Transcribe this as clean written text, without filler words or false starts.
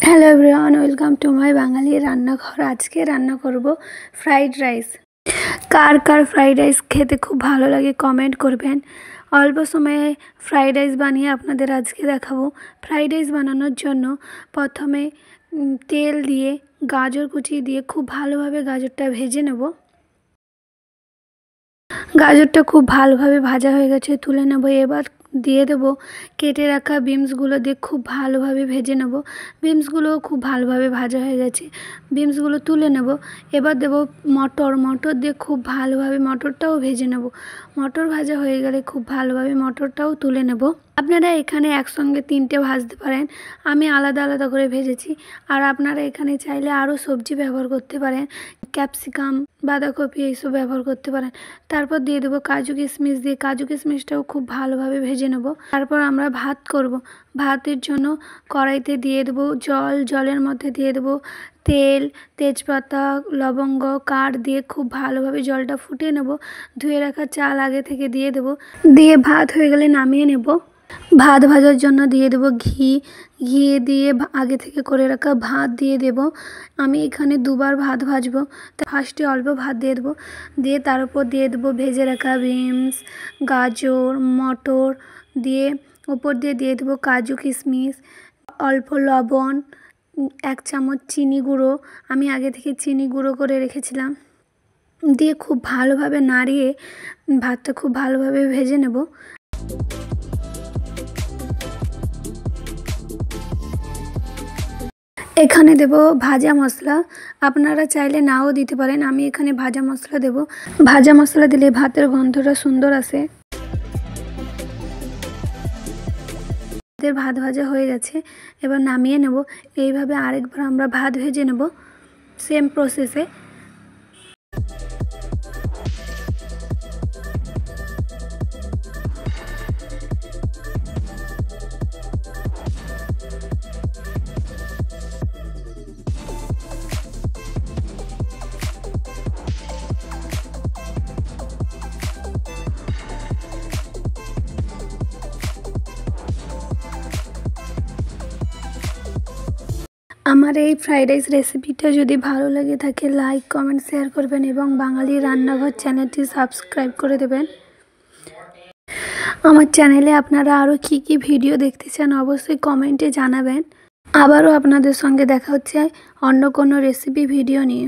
Hello everyone, welcome to my Bangali রান্নাঘর। আজকে রান্না করব ফ্রাইড রাইস। কার কার ফ্রাইড রাইস খেতে খুব ভালো লাগে কমেন্ট করবেন। অল্প সময়ে ফ্রাইড রাইস বানিয়ে আপনাদের আজকে দেখাবো। ফ্রাইড রাইস বানানোর জন্য প্রথমে তেল দিয়ে গাজর কুচি দিয়ে খুব ভালোভাবে গাজরটা ভেজে নেব। গাজরটা খুব ভালোভাবে ভাজা হয়ে গেছে, তুলে নেব। এবার দিয়ে দেবো কেটে রাখা বিনসগুলো দিয়ে খুব ভালোভাবে ভেজে নেব। বিনসগুলো খুব ভালোভাবে ভাজা হয়ে গেছে, বিনসগুলো তুলে নেব। এবার দেবো মটর দিয়ে খুব ভালোভাবে মটরটাও ভেজে নেব। মটর ভাজা হয়ে গেলে খুব ভালোভাবে মটরটাও তুলে নেব। আপনারা এখানে একসঙ্গে 3টে ভাজতে পারেন, আমি আলাদা আলাদা করে ভেজেছি। আর আপনারা এখানে চাইলে আরও সবজি ব্যবহার করতে পারেন, ক্যাপসিকাম, বাঁধাকপি এইসব ব্যবহার করতে পারেন। তারপর দিয়ে দেবো কাজু কিশমিশ, দিয়ে কাজু কিশমিশটাও খুব ভালোভাবে ভেজে নেব। তারপর আমরা ভাত করব। ভাতের জন্য কড়াইতে দিয়ে দেবো জলের মধ্যে দিয়ে দেবো তেল, তেজপাতা, লবঙ্গ, কাঠ দিয়ে খুব ভালোভাবে জলটা ফুটিয়ে নেব। ধুয়ে রাখা চাল আগে থেকে দিয়ে দেবো, দিয়ে ভাত হয়ে গেলে নামিয়ে নেব। ভাত ভাজার জন্য দিয়ে দেবো ঘি দিয়ে আগে থেকে করে রাখা ভাত দিয়ে দেব। আমি এখানে দুবার ভাত ভাজবো, ফার্স্টে অল্প ভাত দিয়ে দেবো, দিয়ে তার উপর দিয়ে দেবো ভেজে রাখা বিনস, গাজর, মটর, দিয়ে ওপর দিয়ে দেবো কাজু কিশমিশ, অল্প লবণ, 1 চামচ চিনি গুঁড়ো, আমি আগে থেকে চিনি গুঁড়ো করে রেখেছিলাম, দিয়ে খুব ভালোভাবে নাড়িয়ে ভাতটা খুব ভালোভাবে ভেজে নেব। এখানে দেব ভাজা মশলা, আপনারা চাইলে নাও দিতে পারেন, আমি এখানে ভাজা মশলা দেব। ভাজা মশলা দিলে ভাতের গন্ধটা সুন্দর আসে। ভাত ভাজা হয়ে গেছে, এবার নামিয়ে নেব। এইভাবে আরেকবার আমরা ভাত ভেজে নেব সেম প্রসেসে। আমার এই ফ্রাইড রাইস রেসিপিটা যদি ভালো লাগে থাকে লাইক, কমেন্ট, শেয়ার করবেন এবং বাঙালি রান্নাঘর চ্যানেলটি সাবস্ক্রাইব করে দেবেন। আমার চ্যানেলে আপনারা আরও কী কী ভিডিও দেখতে চান অবশ্যই কমেন্টে জানাবেন। আবারও আপনাদের সঙ্গে দেখা হচ্ছে অন্য কোনো রেসিপি ভিডিও নিয়ে।